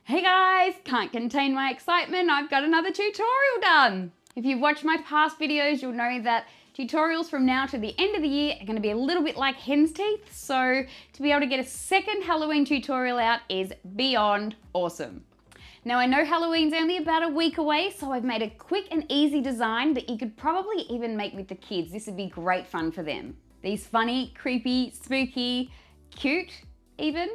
Hey guys, can't contain my excitement, I've got another tutorial done. If you've watched my past videos, you'll know that tutorials from now to the end of the year are going to be a little bit like hen's teeth, so to be able to get a second Halloween tutorial out is beyond awesome. Now I know Halloween's only about a week away, so I've made a quick and easy design that you could probably even make with the kids. This would be great fun for them. These funny, creepy, spooky, cute even,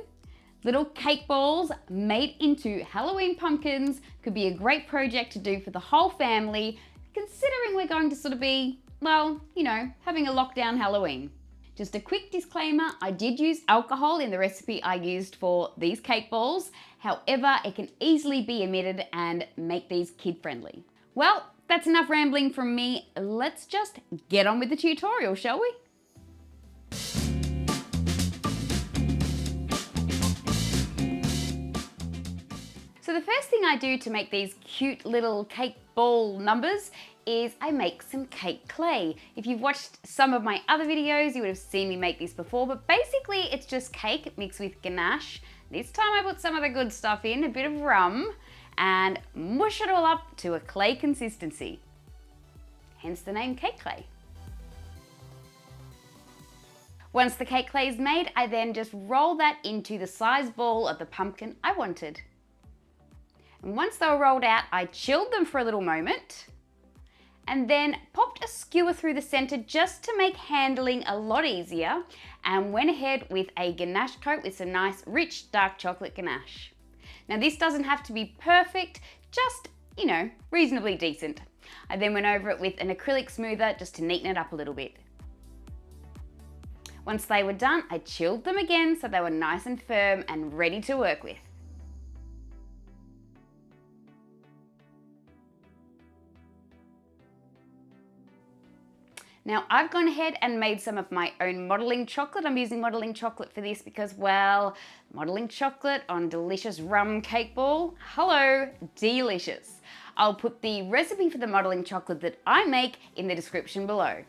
little cake balls made into Halloween pumpkins could be a great project to do for the whole family, considering we're going to sort of be, well, you know, having a lockdown Halloween. Just a quick disclaimer, I did use alcohol in the recipe I used for these cake balls. However, it can easily be omitted and make these kid friendly. Well, that's enough rambling from me. Let's just get on with the tutorial, shall we? So the first thing I do to make these cute little cake ball numbers is I make some cake clay. If you've watched some of my other videos, you would have seen me make this before, but basically it's just cake mixed with ganache. This time I put some of the good stuff in, a bit of rum, and mush it all up to a clay consistency. Hence the name cake clay. Once the cake clay is made, I then just roll that into the size ball of the pumpkin I wanted. And once they were rolled out, I chilled them for a little moment and then popped a skewer through the center just to make handling a lot easier, and went ahead with a ganache coat with some nice rich dark chocolate ganache. Now this doesn't have to be perfect, just, you know, reasonably decent. I then went over it with an acrylic smoother just to neaten it up a little bit. Once they were done, I chilled them again so they were nice and firm and ready to work with. Now I've gone ahead and made some of my own modelling chocolate. I'm using modelling chocolate for this because, well, modelling chocolate on delicious rum cake ball, hello, delicious. I'll put the recipe for the modelling chocolate that I make in the description below.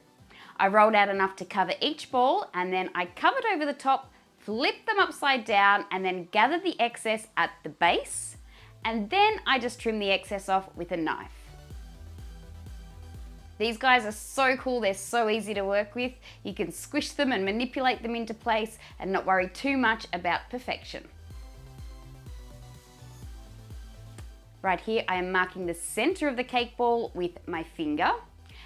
I rolled out enough to cover each ball, and then I covered over the top, flipped them upside down, and then gathered the excess at the base, and then I just trimmed the excess off with a knife. These guys are so cool, they're so easy to work with. You can squish them and manipulate them into place and not worry too much about perfection. Right here, I am marking the center of the cake ball with my finger,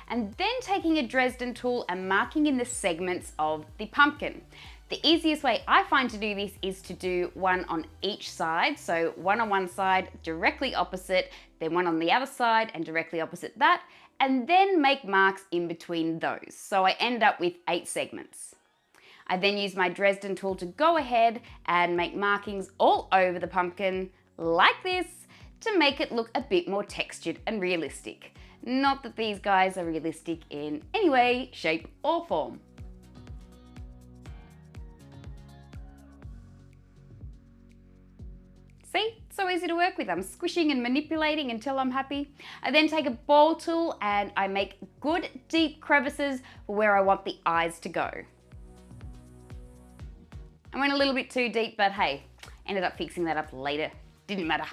and then taking a Dresden tool and marking in the segments of the pumpkin. The easiest way I find to do this is to do one on each side. So one on one side, directly opposite, then one on the other side and directly opposite that, and then make marks in between those. So I end up with 8 segments. I then use my Dresden tool to go ahead and make markings all over the pumpkin like this to make it look a bit more textured and realistic. Not that these guys are realistic in any way, shape or form. See, so easy to work with. I'm squishing and manipulating until I'm happy. I then take a ball tool and I make good deep crevices for where I want the eyes to go. I went a little bit too deep, but hey, ended up fixing that up later. Didn't matter.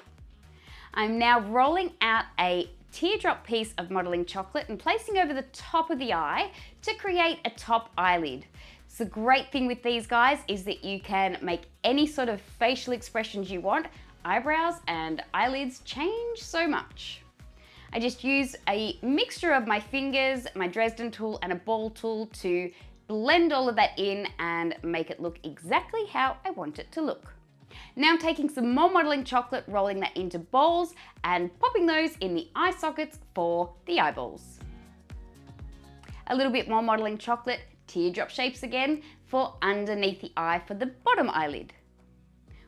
I'm now rolling out a teardrop piece of modelling chocolate and placing over the top of the eye to create a top eyelid. So the great thing with these guys is that you can make any sort of facial expressions you want. Eyebrows and eyelids change so much. I just use a mixture of my fingers, my Dresden tool and a ball tool to blend all of that in and make it look exactly how I want it to look. Now I'm taking some more modelling chocolate, rolling that into balls and popping those in the eye sockets for the eyeballs. A little bit more modelling chocolate, teardrop shapes again for underneath the eye for the bottom eyelid.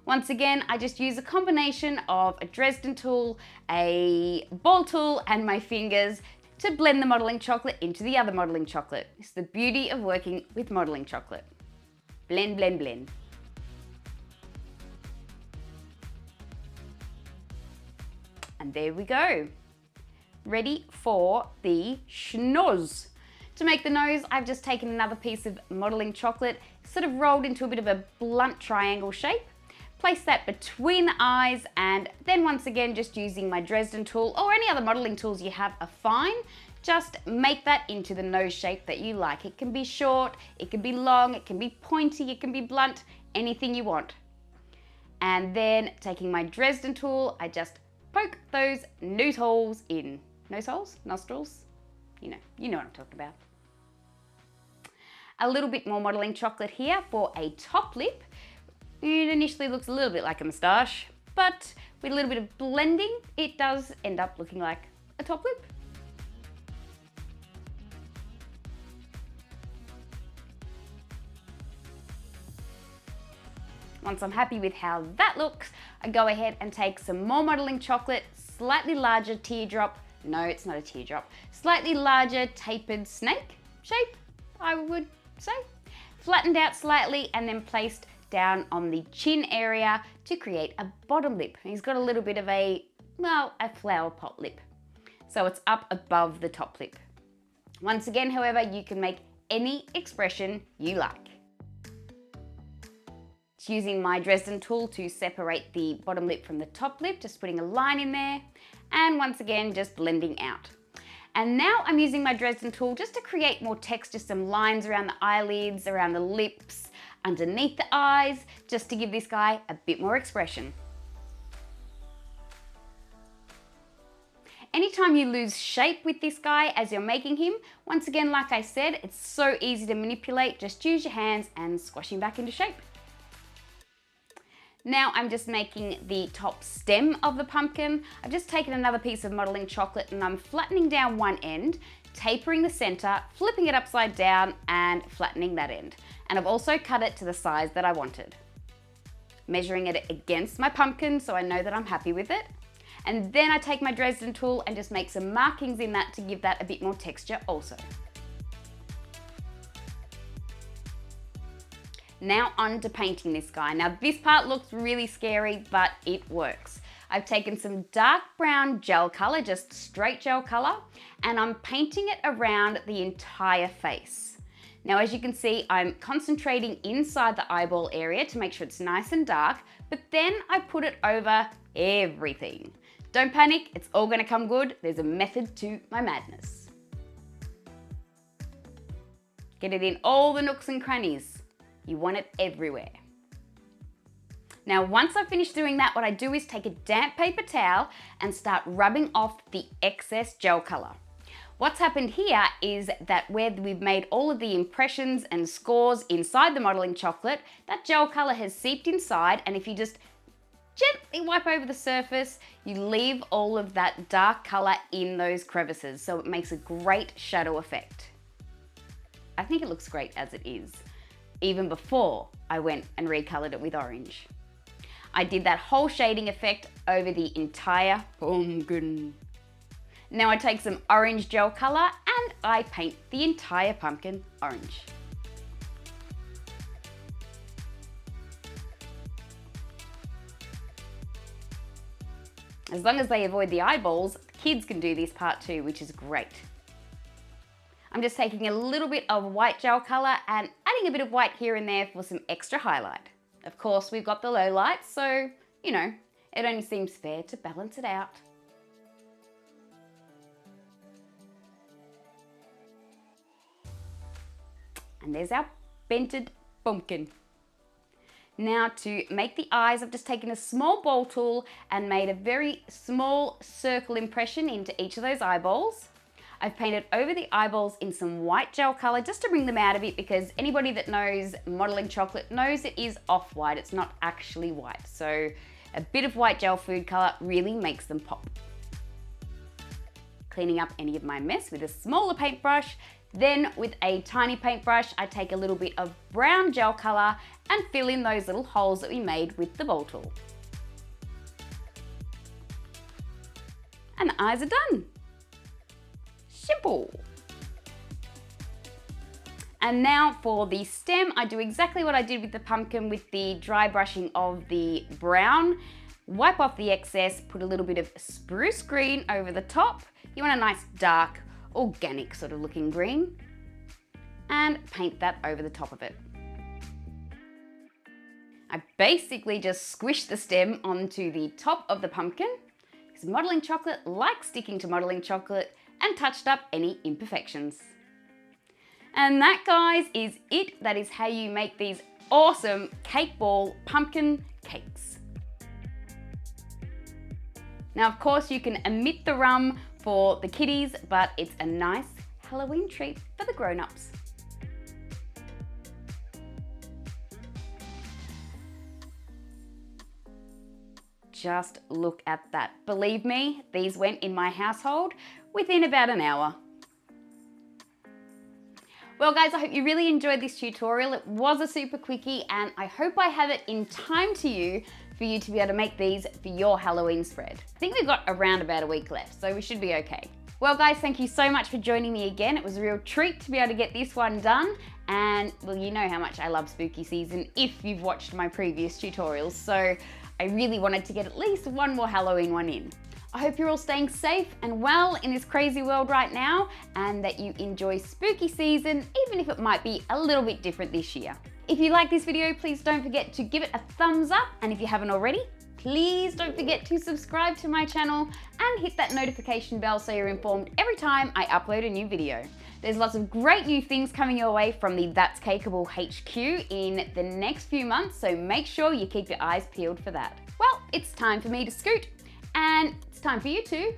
Once again, I just use a combination of a Dresden tool, a ball tool and my fingers to blend the modelling chocolate into the other modelling chocolate. It's the beauty of working with modelling chocolate. Blend, blend, blend. And there we go. Ready for the schnoz. To make the nose, I've just taken another piece of modelling chocolate, sort of rolled into a bit of a blunt triangle shape, place that between the eyes, and then once again, just using my Dresden tool or any other modeling tools you have are fine. Just make that into the nose shape that you like. It can be short, it can be long, it can be pointy, it can be blunt, anything you want. And then taking my Dresden tool, I just poke those nose holes in. Nose holes? Nostrils? You know what I'm talking about. A little bit more modeling chocolate here for a top lip. It initially looks a little bit like a moustache, but with a little bit of blending, it does end up looking like a top lip. Once I'm happy with how that looks, I go ahead and take some more modeling chocolate, slightly larger teardrop, no, it's not a teardrop, slightly larger tapered snake shape, I would say, flattened out slightly and then placed down on the chin area to create a bottom lip. He's got a little bit of a flower pot lip. So it's up above the top lip. Once again, however, you can make any expression you like. Using my Dresden tool to separate the bottom lip from the top lip, just putting a line in there, and once again, just blending out. And now I'm using my Dresden tool just to create more texture, some lines around the eyelids, around the lips, underneath the eyes, just to give this guy a bit more expression. Anytime you lose shape with this guy as you're making him, once again, like I said, it's so easy to manipulate. Just use your hands and squash him back into shape. Now I'm just making the top stem of the pumpkin. I've just taken another piece of modeling chocolate and I'm flattening down one end, tapering the center, flipping it upside down and flattening that end. And I've also cut it to the size that I wanted. Measuring it against my pumpkin so I know that I'm happy with it. And then I take my Dresden tool and just make some markings in that to give that a bit more texture also. Now on to painting this guy. Now this part looks really scary, but it works. I've taken some dark brown gel color, just straight gel color, and I'm painting it around the entire face. Now as you can see, I'm concentrating inside the eyeball area to make sure it's nice and dark, but then I put it over everything. Don't panic, it's all gonna come good. There's a method to my madness. Get it in all the nooks and crannies. You want it everywhere. Now, once I've finished doing that, what I do is take a damp paper towel and start rubbing off the excess gel color. What's happened here is that where we've made all of the impressions and scores inside the modeling chocolate, that gel color has seeped inside, and if you just gently wipe over the surface, you leave all of that dark color in those crevices, so it makes a great shadow effect. I think it looks great as it is, even before I went and recolored it with orange. I did that whole shading effect over the entire pumpkin. Now I take some orange gel color and I paint the entire pumpkin orange. As long as they avoid the eyeballs, kids can do this part too, which is great. I'm just taking a little bit of white gel color and adding a bit of white here and there for some extra highlight. Of course, we've got the low lights, so, you know, it only seems fair to balance it out. And there's our painted pumpkin. Now to make the eyes, I've just taken a small ball tool and made a very small circle impression into each of those eyeballs. I've painted over the eyeballs in some white gel color just to bring them out a bit, because anybody that knows modeling chocolate knows it is off-white, it's not actually white. So a bit of white gel food color really makes them pop. Cleaning up any of my mess with a smaller paintbrush. Then with a tiny paintbrush, I take a little bit of brown gel color and fill in those little holes that we made with the ball tool. And the eyes are done. Simple. And now for the stem, I do exactly what I did with the pumpkin with the dry brushing of the brown. Wipe off the excess, put a little bit of spruce green over the top. You want a nice dark, organic sort of looking green, and paint that over the top of it. I basically just squished the stem onto the top of the pumpkin because modelling chocolate likes sticking to modelling chocolate, and touched up any imperfections. And that, guys, is it. That is how you make these awesome cake ball pumpkin cakes. Now, of course, you can omit the rum for the kiddies, but it's a nice Halloween treat for the grown-ups. Just look at that. Believe me, these went in my household within about an hour. Well guys, I hope you really enjoyed this tutorial. It was a super quickie, and I hope I have it in time for you to be able to make these for your Halloween spread. I think we've got around about a week left, so we should be okay. Well guys, thank you so much for joining me again. It was a real treat to be able to get this one done. And well, you know how much I love spooky season if you've watched my previous tutorials. So I really wanted to get at least one more Halloween one in. I hope you're all staying safe and well in this crazy world right now, and that you enjoy spooky season, even if it might be a little bit different this year. If you like this video, please don't forget to give it a thumbs up. And if you haven't already, please don't forget to subscribe to my channel and hit that notification bell so you're informed every time I upload a new video. There's lots of great new things coming your way from the That's Cakeable HQ in the next few months, so make sure you keep your eyes peeled for that. Well, it's time for me to scoot, and it's time for you to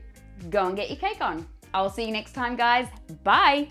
go and get your cake on. I'll see you next time, guys. Bye.